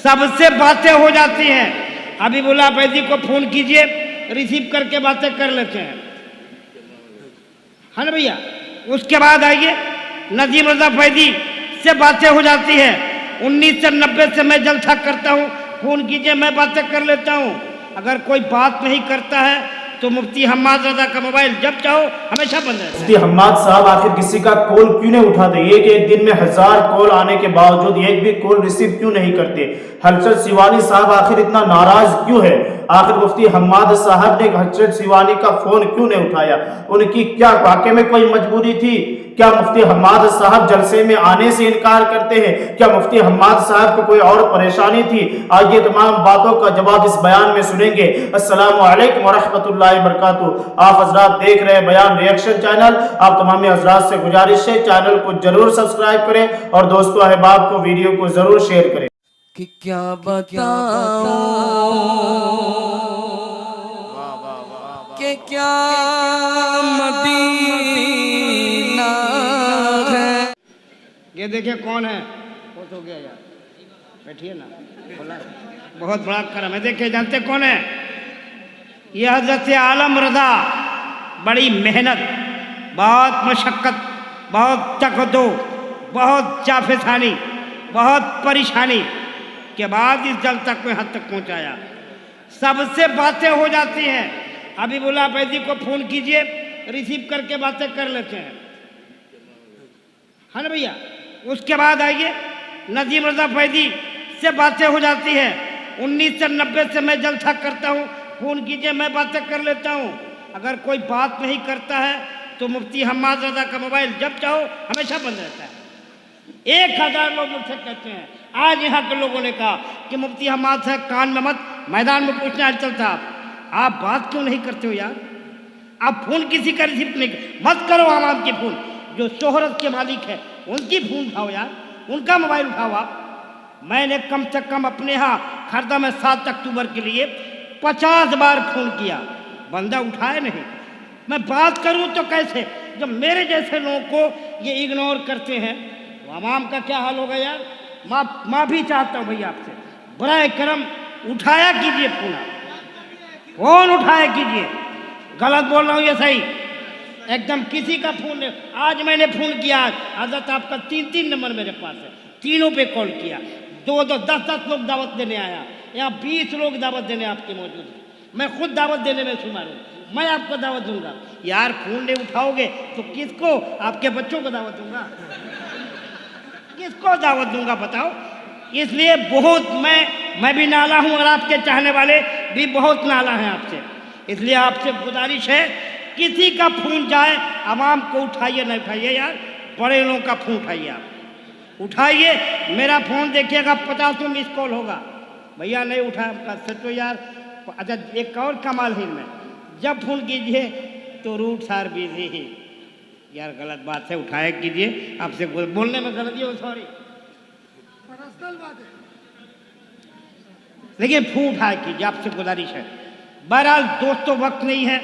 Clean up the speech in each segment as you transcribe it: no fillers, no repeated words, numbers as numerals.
सबसे बातें हो जाती हैं। हबीबुल्लाह फैजी को फोन कीजिए, रिसीव करके बातें कर लेते हैं, है ना भैया। उसके बाद आइए, नजीम रजा फैजी से बातें हो जाती है। 1990 से मैं जलसा करता हूँ, फोन कीजिए, मैं बातें कर लेता हूँ। अगर कोई बात नहीं करता है तो मुफ्ती हम्माद रजा का मोबाइल जब चाहो हमेशा बंद है। मुफ्ती हम्माद साहब आखिर किसी का कॉल क्यों नहीं उठाते? एक दिन में 1000 कॉल आने के बावजूद एक भी कॉल रिसीव क्यों नहीं करते? हलचल सिवानी साहब आखिर इतना नाराज क्यों है? आखिर मुफ्ती हम्माद साहब ने हलचल सिवानी का फोन क्यों नहीं उठाया? उनकी क्या वाकई में कोई मजबूरी थी? क्या मुफ्ती हम्माद साहब जलसे में आने से इनकार करते हैं? क्या मुफ्ती हम्माद साहब को कोई और परेशानी थी? आइए तमाम बातों का जवाब इस बयान में सुनेंगे। अस्सलामु अलैकुम वरहमतुल्लाहि वबरकातुहू। आप हजरात देख रहे हैं बयान रिएक्शन चैनल। आप तमाम हजरात से गुजारिश है चैनल को जरूर सब्सक्राइब करें और दोस्तों अहबाब को वीडियो को जरूर शेयर करें। कि क्या बताऊं कि क्या मदीना है। ये देखिए कौन है, बहुत हो गया यार, बैठिए ना, बोला बहुत बड़ा करम है। देखिए जानते कौन है? ये हजरत आलम रजा। बड़ी मेहनत, बहुत मशक्क़त, बहुत तकद्दो, बहुत जाफेसानी, बहुत परेशानी के बाद इस जल तक कोई हद तक पहुंचाया। सबसे बातें हो जाती हैं। हबीबुल्लाह फैजी को फोन कीजिए, रिसीव करके बातें कर लेते हैं, है ना भैया। उसके बाद आइए, नजीम रजा फैजी से बातें हो जाती है। 1990 से मैं जलसा करता हूँ, फोन कीजिए, मैं बातें कर लेता हूँ। अगर कोई बात नहीं करता है तो मुफ्ती हम्माद रजा का मोबाइल जब चाहो हमेशा बंद रहता है। 1000 लोग मुझसे कहते हैं, आज यहाँ के लोगों ने कहा कि मुफ्ती हम्माद साहब कान में मत, मैदान में पूछने हलचल साहब, आप बात क्यों नहीं करते हो यार? आप फोन किसी का रिसीव नहीं मत करो। आवाम की फोन, जो शोहरत के मालिक है उनकी फोन उठाओ यार, उनका मोबाइल उठाओ आप। मैंने कम से कम अपने यहाँ खरदा में 7 अक्टूबर के लिए 50 बार फोन किया, बंदा उठाए नहीं। मैं बात करूं तो कैसे, जब मेरे जैसे लोगों को ये इग्नोर करते हैं तो आवाम का क्या हाल होगा यार। माफी चाहता हूँ भैया आपसे, बराए करम उठाया कीजिए फोन, फोन उठाया कीजिए। गलत बोल रहा हूँ ये सही, एकदम किसी का फोन नहीं। आज मैंने फोन किया, हजरत आपका 3 नंबर मेरे पास है, तीनों पे कॉल किया। 10 लोग दावत देने आया, यहाँ 20 लोग दावत देने आपके मौजूद हैं। मैं खुद दावत देने में शुमार हूँ, मैं आपको दावत दूंगा यार। फोन नहीं उठाओगे तो किसको, आपके बच्चों को दावत दूंगा, किसको दावत दूंगा बताओ। इसलिए बहुत मैं भी नाला हूँ और आपके चाहने वाले भी बहुत नाला हैं आपसे। इसलिए आपसे गुजारिश है, किसी का फोन जाए आवाम को उठाइए, नहीं उठाइए यार, बड़े लोगों का फोन उठाइए, आप उठाइए। मेरा फोन देखिएगा 50 मिस कॉल होगा, भैया नहीं उठाया आपका सचो यार। अच्छा एक और कमाल है, में जब फोन कीजिए तो रूट सार बिजी ही यार, गलत बात है, उठाया कीजिए। आपसे बोलने में गलती हो, सॉरी, पर्सनल बात है, लेकिन फोन उठाया कीजिए, आपसे गुजारिश है। बहरहाल दोस्तों वक्त नहीं है।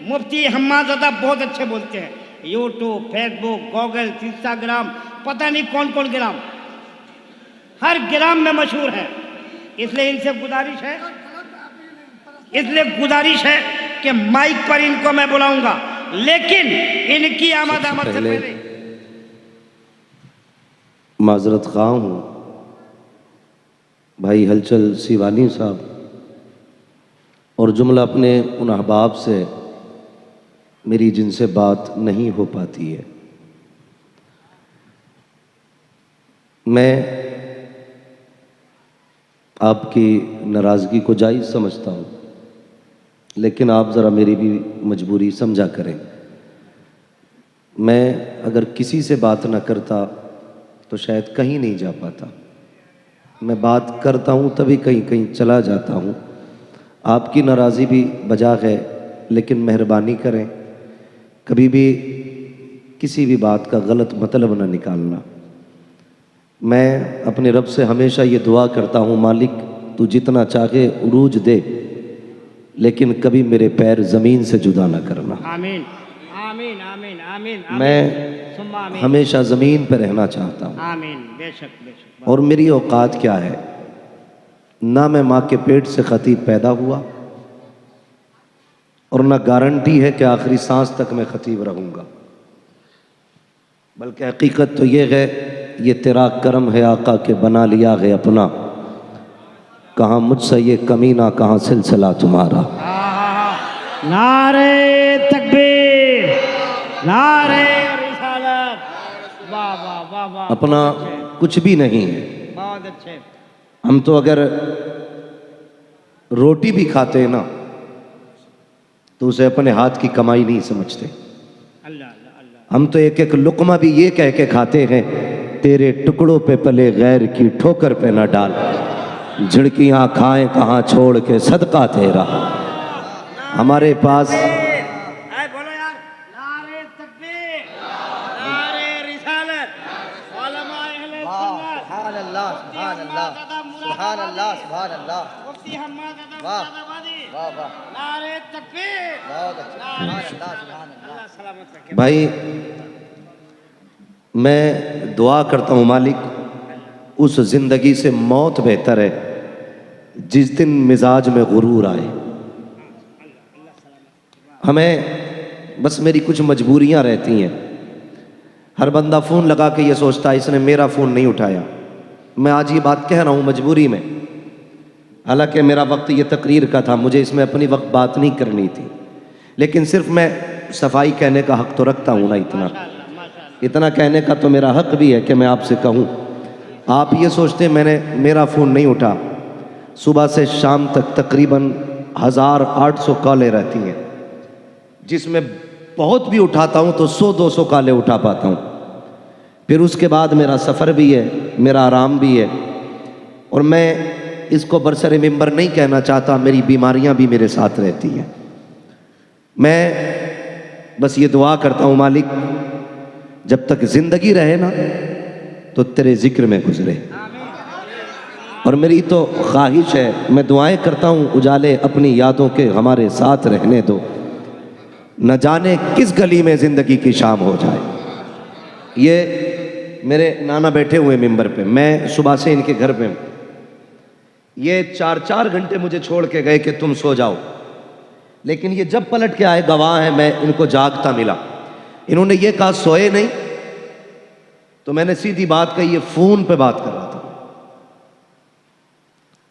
मुफ्ती हम्माद रजा बहुत अच्छे बोलते हैं, यूट्यूब, फेसबुक, गूगल, इंस्टाग्राम, पता नहीं कौन कौन ग्राम, हर ग्राम में मशहूर है। इसलिए इनसे गुजारिश है कि माइक पर इनको मैं बुलाऊंगा, लेकिन इनकी आमद से पहले माजरत ख़्वाह हूँ भाई हलचल सिवानी साहब और जुमला अपने उन अहबाब से मेरी जिनसे बात नहीं हो पाती है। मैं आपकी नाराज़गी को जायज़ समझता हूँ, लेकिन आप ज़रा मेरी भी मजबूरी समझा करें। मैं अगर किसी से बात ना करता तो शायद कहीं नहीं जा पाता। मैं बात करता हूँ तभी कहीं कहीं चला जाता हूँ। आपकी नाराज़ी भी बजा है, लेकिन मेहरबानी करें कभी भी किसी भी बात का गलत मतलब ना निकालना। मैं अपने रब से हमेशा ये दुआ करता हूँ, मालिक तू जितना चाहे उरूज दे, लेकिन कभी मेरे पैर ज़मीन से जुदा ना करना। आमीन आमीन आमीन आमीन। मैं हमेशा ज़मीन पर रहना चाहता हूँ। आमीन, बेशक बेशक। और मेरी औकात क्या है, ना मैं माँ के पेट से खतीब पैदा हुआ और ना गारंटी है कि आखिरी सांस तक मैं खतीब रहूँगा, बल्कि हकीकत तो ये है, ये तेरा करम है आका के बना लिया है अपना, कहाँ मुझसे ये कमीना कहाँ सिलसिला तुम्हारा। नारे तकबीर, नारे रिसालत, वाह वाह वाह वाह। अपना कुछ भी नहीं है। बहुत अच्छे। हम तो अगर रोटी भी खाते हैं ना तो उसे अपने हाथ की कमाई नहीं समझते। अल्लाह अल्लाह अल्लाह। हम तो एक एक लुकमा भी ये कह के खाते हैं, तेरे टुकड़ों पे पले गैर की ठोकर पे न डाल, झिड़कियाँ खाएं कहाँ छोड़ के सदका तेरा। हमारे पास बोलो यार, नारे तकबीर, नारे रिसालत, उलमाए अहले सुन्नत, सुभान अल्लाह, सुभान अल्लाह, सुभान अल्लाह, सुभान अल्लाह। मुफ्ती हम्माद अदब वाह। मुरादाबादी, वाह वाह, नारे तकबीर, बहुत अच्छा, सुभान अल्लाह, सुभान अल्लाह। अल्लाह सलामत रखे। भाई मैं दुआ करता हूँ मालिक उस ज़िंदगी से मौत बेहतर है जिस दिन मिजाज में गुरूर आए। हमें बस मेरी कुछ मजबूरियां रहती हैं। हर बंदा फ़ोन लगा के ये सोचता है इसने मेरा फ़ोन नहीं उठाया। मैं आज ये बात कह रहा हूँ मजबूरी में, हालांकि मेरा वक्त ये तकरीर का था, मुझे इसमें अपनी वक्त बात नहीं करनी थी, लेकिन सिर्फ मैं सफाई कहने का हक तो रखता हूँ ना। इतना कहने का तो मेरा हक भी है कि मैं आपसे कहूँ। आप ये सोचते मैंने मेरा फ़ोन नहीं उठा, सुबह से शाम तक तकरीबन 1800 कॉलें रहती हैं, जिसमें बहुत भी उठाता हूँ तो 100-200 कॉलें उठा पाता हूँ। फिर उसके बाद मेरा सफ़र भी है, मेरा आराम भी है, और मैं इसको बरसरे मिंबर नहीं कहना चाहता, मेरी बीमारियां भी मेरे साथ रहती हैं। मैं बस ये दुआ करता हूँ मालिक जब तक ज़िंदगी रहे ना तो तेरे ज़िक्र में गुजरे, और मेरी तो ख्वाहिश है, मैं दुआएं करता हूँ उजाले अपनी यादों के हमारे साथ रहने दो, न जाने किस गली में ज़िंदगी की शाम हो जाए। ये मेरे नाना बैठे हुए मिंबर पे, मैं सुबह से इनके घर पे हूँ। ये 4-4 घंटे मुझे छोड़ के गए कि तुम सो जाओ, लेकिन ये जब पलट के आए गवाह हैं, मैं इनको जागता मिला। इन्होंने ये कहा सोए नहीं, तो मैंने सीधी बात कही, ये फ़ोन पे बात कर रहा था।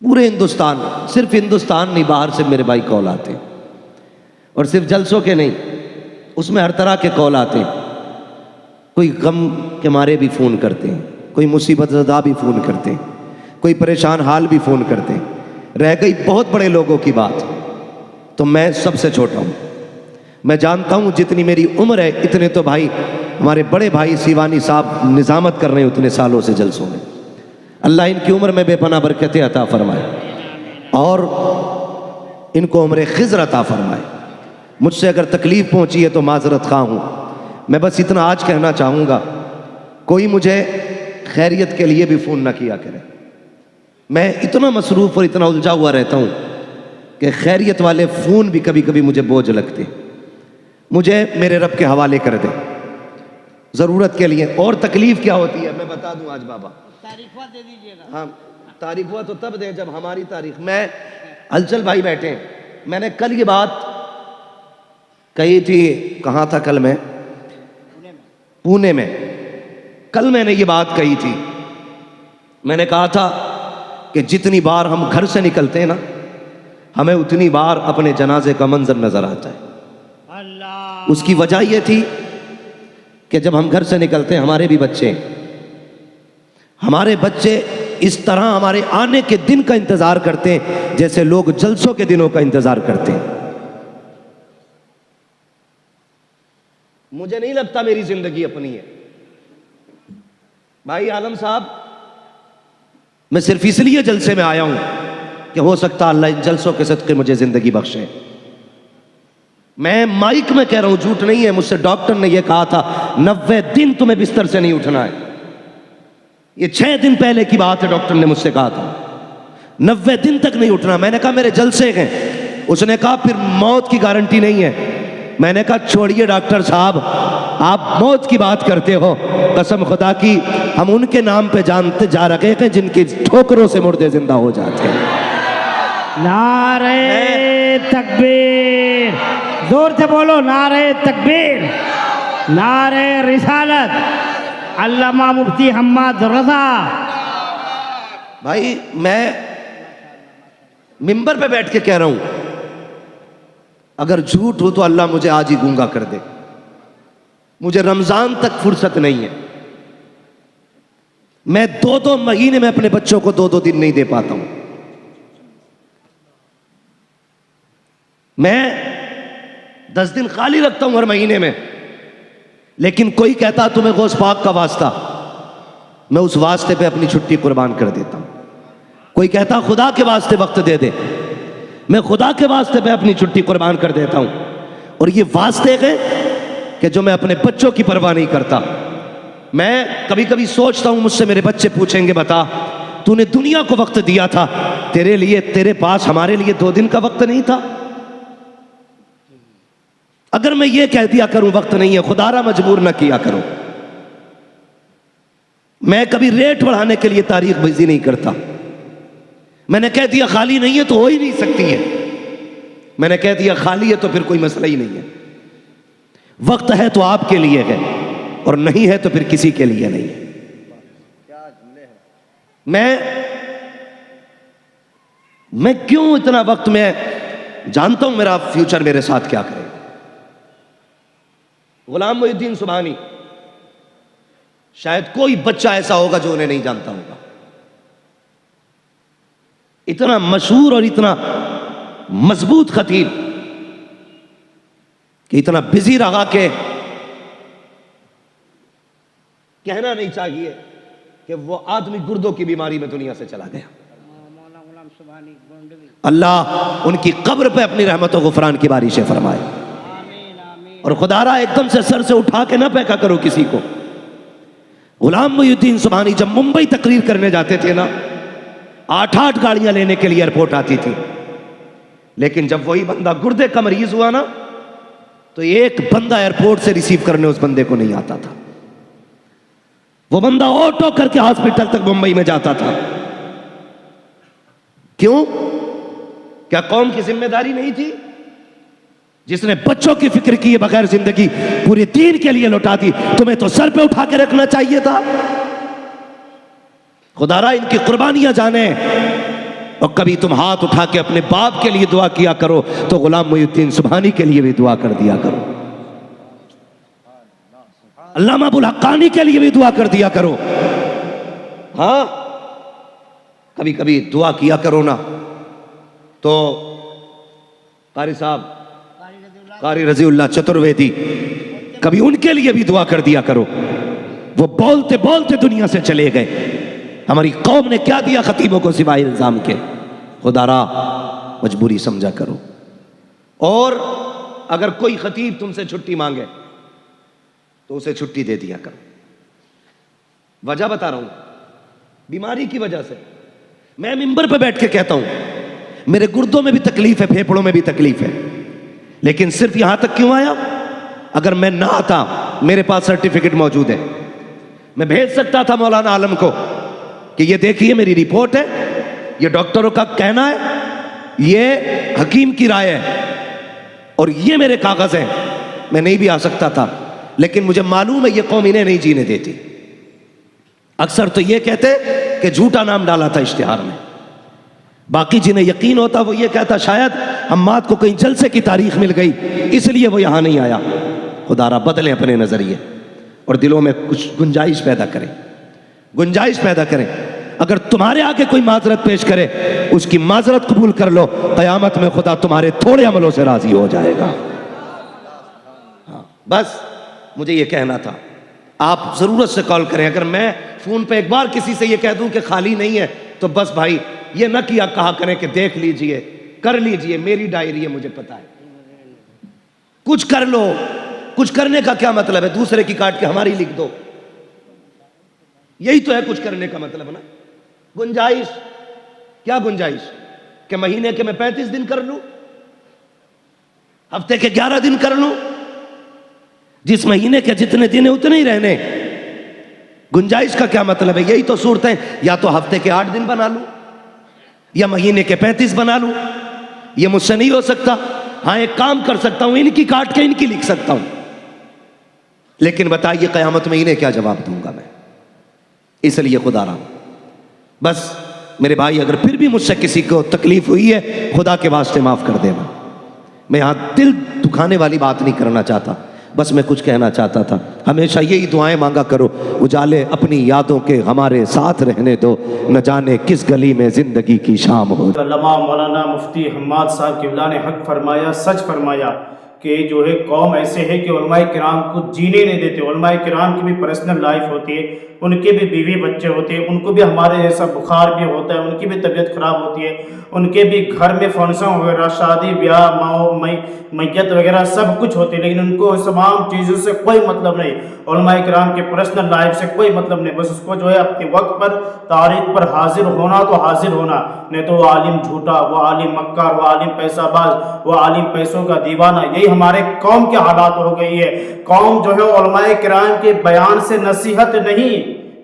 पूरे हिंदुस्तान, सिर्फ हिंदुस्तान नहीं, बाहर से मेरे भाई कॉल आते हैं, और सिर्फ जलसों के नहीं, उसमें हर तरह के कॉल आते हैं। कोई गम के मारे भी फ़ोन करते हैं, कोई मुसीबत ज़दा भी फ़ोन करते हैं, कोई परेशान हाल भी फ़ोन करते हैं। रह गई बहुत बड़े लोगों की बात, तो मैं सबसे छोटा हूँ। मैं जानता हूँ जितनी मेरी उम्र है इतने तो भाई हमारे बड़े भाई सीवानी साहब निज़ामत कर रहे हैं उतने सालों से जलसों में। अल्लाह इनकी उम्र में बेपनाह बरकतें अता फरमाए और इनको उम्र खिज़र अता फरमाए। मुझसे अगर तकलीफ़ पहुँची है तो माजरत खा हूँ। मैं बस इतना आज कहना चाहूँगा, कोई मुझे खैरियत के लिए भी फ़ोन ना किया करे। मैं इतना मसरूफ़ और इतना उलझा हुआ रहता हूँ कि खैरियत वाले फ़ोन भी कभी कभी मुझे बोझ लगते। मुझे मेरे रब के हवाले कर दे ज़रूरत के लिए। और तकलीफ़ क्या होती है मैं बता दूँ आज बाबा। तारीफ़ दे दीजिए ना। हाँ, तारीफ़ हुआ तो तब दे जब हमारी तारीफ़। मैं हलचल भाई बैठे हैं, मैंने कल ये बात कही थी, कहाँ था कल मैं, पुणे में। कल मैंने ये बात कही थी, मैंने कहा था कि जितनी बार हम घर से निकलते हैं ना, हमें उतनी बार अपने जनाजे का मंजर नजर आता है। अल्लाह। उसकी वजह यह थी कि जब हम घर से निकलते हैं, हमारे बच्चे इस तरह हमारे आने के दिन का इंतजार करते हैं जैसे लोग जलसों के दिनों का इंतजार करते हैं। मुझे नहीं लगता मेरी जिंदगी अपनी है भाई आलम साहब। मैं सिर्फ इसलिए जलसे में आया हूं कि हो सकता अल्लाह इन जलसों के सदके मुझे जिंदगी बख्शे। मैं माइक में कह रहा हूं, झूठ नहीं है। मुझसे डॉक्टर ने यह कहा था 90 दिन तुम्हें बिस्तर से नहीं उठना है। ये 6 दिन पहले की बात है, डॉक्टर ने मुझसे कहा था 90 दिन तक नहीं उठना। मैंने कहा मेरे जलसे हैं। उसने कहा फिर मौत की गारंटी नहीं है। मैंने कहा छोड़िए डॉक्टर साहब, आप मौत की बात करते हो, कसम खुदा की हम उनके नाम पे जानते जा रहे हैं जिनकी ठोकरों से मुर्दे जिंदा हो जाते हैं। नारे तकबीर, जोर से बोलो, नारे तकबीर, नारे रिसालत, अल्लामा मुफ्ती हम्माद रजा। भाई मैं मिंबर पे बैठ के कह रहा हूं, अगर झूठ हो तो अल्लाह मुझे आज ही गूंगा कर दे। मुझे रमजान तक फुर्सत नहीं है, मैं 2-2 महीने में अपने बच्चों को 2-2 दिन नहीं दे पाता हूं। मैं 10 दिन खाली रखता हूं हर महीने में, लेकिन कोई कहता तुम्हें गौस पाक का वास्ता, मैं उस वास्ते पे अपनी छुट्टी कुर्बान कर देता हूं। कोई कहता खुदा के वास्ते वक्त दे दे, मैं खुदा के वास्ते पे अपनी छुट्टी कुर्बान कर देता हूं। और ये वास्ते हैं कि जो मैं अपने बच्चों की परवाह नहीं करता। मैं कभी कभी सोचता हूं, मुझसे मेरे बच्चे पूछेंगे बता तूने दुनिया को वक्त दिया था, तेरे लिए तेरे पास हमारे लिए 2 दिन का वक्त नहीं था? अगर मैं ये कह दिया करूं वक्त नहीं है, खुदारा मजबूर ना किया करो। मैं कभी रेट बढ़ाने के लिए तारीख बाजी नहीं करता। मैंने कह दिया खाली नहीं है तो हो ही नहीं सकती है, मैंने कह दिया खाली है तो फिर कोई मसला ही नहीं है। वक्त है तो आपके लिए है, और नहीं है तो फिर किसी के लिए नहीं है। मैं क्यों इतना वक्त, मैं जानता हूं मेरा फ्यूचर मेरे साथ क्या करेगा। गुलाम मोहिउद्दीन सुबहानी, शायद कोई बच्चा ऐसा होगा जो उन्हें नहीं जानता होगा। इतना मशहूर और इतना मजबूत खतीब कि इतना बिजी रहा कि कहना नहीं चाहिए कि वो आदमी गुर्दों की बीमारी में दुनिया से चला गया। अल्लाह उनकी कब्र पे अपनी रहमत और गुफरान की बारिशें फरमाए। और खुदारा एकदम से सर से उठा के ना फेंका करो किसी को। गुलाम मोहिउद्दीन सुबहानी जब मुंबई तकरीर करने जाते थे ना, 8-8 गाड़ियां लेने के लिए एयरपोर्ट आती थी, लेकिन जब वही बंदा गुर्दे का मरीज हुआ ना, तो एक बंदा एयरपोर्ट से रिसीव करने उस बंदे को नहीं आता था। वो बंदा ऑटो करके हॉस्पिटल तक मुंबई में जाता था। क्यों? क्या कौम की जिम्मेदारी नहीं थी? जिसने बच्चों की फिक्र की बगैर जिंदगी पूरे दीन के लिए लौटा दी, तुम्हें तो सर पे उठा के रखना चाहिए था। खुदारा इनकी कुर्बानियां जाने। और कभी तुम हाथ उठा के अपने बाप के लिए दुआ किया करो तो गुलाम मोहिउद्दीन सुबहानी के लिए भी दुआ कर दिया करो, अल्लामा अबुल हक्कानी के लिए भी दुआ कर दिया करो। हाँ, कभी कभी दुआ किया करो ना। तो कारी साहब, कारी रजीउल्लाह चतुर्वेदी, कभी उनके लिए भी दुआ कर दिया करो। वो बोलते बोलते दुनिया से चले गए। हमारी कौम ने क्या दिया खतीबों को सिवाय इल्जाम के? खुदारा मजबूरी समझा करो। और अगर कोई खतीब तुमसे छुट्टी मांगे तो उसे छुट्टी दे दिया करो। वजह बता रहा हूं, बीमारी की वजह से। मैं मिंबर पे बैठ के कहता हूं मेरे गुर्दों में भी तकलीफ है, फेफड़ों में भी तकलीफ है, लेकिन सिर्फ यहां तक क्यों आया? अगर मैं ना आता, मेरे पास सर्टिफिकेट मौजूद है, मैं भेज सकता था मौलाना आलम को कि ये देखिए मेरी रिपोर्ट है, ये डॉक्टरों का कहना है, ये हकीम की राय है, और ये मेरे कागज हैं। मैं नहीं भी आ सकता था, लेकिन मुझे मालूम है ये कौम इन्हें नहीं जीने देती। अक्सर तो ये कहते कि झूठा नाम डाला था इश्तिहार में। बाकी जिन्हें यकीन होता वो ये कहता शायद हम्माद को कहीं जलसे की तारीख मिल गई इसलिए वो यहां नहीं आया। खुदारा बदलें अपने नजरिए और दिलों में कुछ गुंजाइश पैदा करें, गुंजाइश पैदा करें। अगर तुम्हारे आगे कोई माजरत पेश करे, उसकी माजरत कबूल कर लो, कयामत में खुदा तुम्हारे थोड़े अमलों से राजी हो जाएगा। हाँ, बस मुझे ये कहना था। आप जरूरत से कॉल करें। अगर मैं फोन पे एक बार किसी से ये कह दूं कि खाली नहीं है, तो बस भाई ये न किया कहा करें कि देख लीजिए, कर लीजिए, मेरी डायरी है, मुझे पता है। कुछ कर लो। कुछ करने का क्या मतलब है? दूसरे की काट के हमारी लिख दो, यही तो है कुछ करने का मतलब ना। गुंजाइश, क्या गुंजाइश? कि महीने के मैं 35 दिन कर लूं? हफ्ते के 11 दिन कर लूं, जिस महीने के जितने दिन है उतने ही रहने। गुंजाइश का क्या मतलब है? यही तो सूरत है, या तो हफ्ते के 8 दिन बना लूं या महीने के 35 बना लूं। ये मुझसे नहीं हो सकता। हाँ, एक काम कर सकता हूं, इनकी काट के इनकी लिख सकता हूं, लेकिन बताइए क़यामत में इन्हें क्या जवाब दूंगा मैं? इसलिए खुदा रहा, बस मेरे भाई, अगर फिर भी मुझसे किसी को तकलीफ हुई है, खुदा के वास्ते माफ कर देना। मैं यहाँ दिल दुखाने वाली बात नहीं करना चाहता, बस मैं कुछ कहना चाहता था। हमेशा यही दुआएं मांगा करो, उजाले अपनी यादों के हमारे साथ रहने दो, न जाने किस गली में जिंदगी की शाम हो। अल्लामा मौलाना मुफ्ती हम्माद साहब किबला ने हक फरमाया, सच फरमाया कि जो है कौम ऐसे है कि उलमाए किराम को जीने नहीं देते। उलमाए किराम की भी पर्सनल लाइफ होती है, उनके भी बीवी बच्चे होते हैं, उनको भी हमारे जैसा बुखार भी होता है, उनकी भी तबीयत ख़राब होती है, उनके भी घर में फंक्शन वगैरह, शादी ब्याह, मैयत वगैरह सब कुछ होती है, लेकिन उनको इस तमाम चीज़ों से कोई मतलब नहीं। उलमाए किराम के पर्सनल लाइफ से कोई मतलब नहीं। बस उसको जो है अपने वक्त पर तारीख पर हाजिर होना तो हाजिर होना, नहीं तो वो आलिम झूठा, वो आलिम मक्कार, वो आलिम पैसाबाज, वो आलिम पैसों का दीवाना। यही हमारे कौम के हालात हो गई है। कौम जो है उलमाए किराम के बयान से नसीहत नहीं,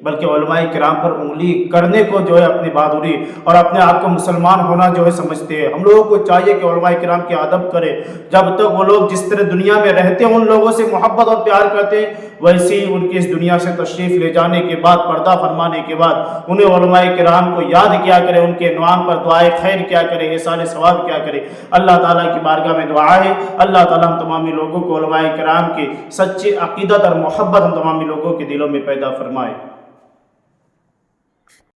बल्कि उलमाए किराम पर उंगली करने को जो है अपनी बहादुरी और अपने आप को मुसलमान होना जो है समझते हैं। हम लोगों को चाहिए कि उलमाए किराम की अदब करें। जब तक वो लोग जिस तरह दुनिया में रहते हैं, उन लोगों से मोहब्बत और प्यार करते हैं, वैसे ही उनकी इस दुनिया से तशरीफ़ ले जाने के बाद, पर्दा फरमाने के बाद, उन्हें उलमाए किराम को याद किया करें, उनके नाम पर दुआए खैर किया करें, एहसान सवाब किया करें। अल्लाह ताला की बारगाह में दुआ है, अल्लाह ताला हम तमामी लोगों को उलमाए किराम की सच्ची अकीदत और मोहब्बत हम तमामी लोगों के दिलों में पैदा फरमाए।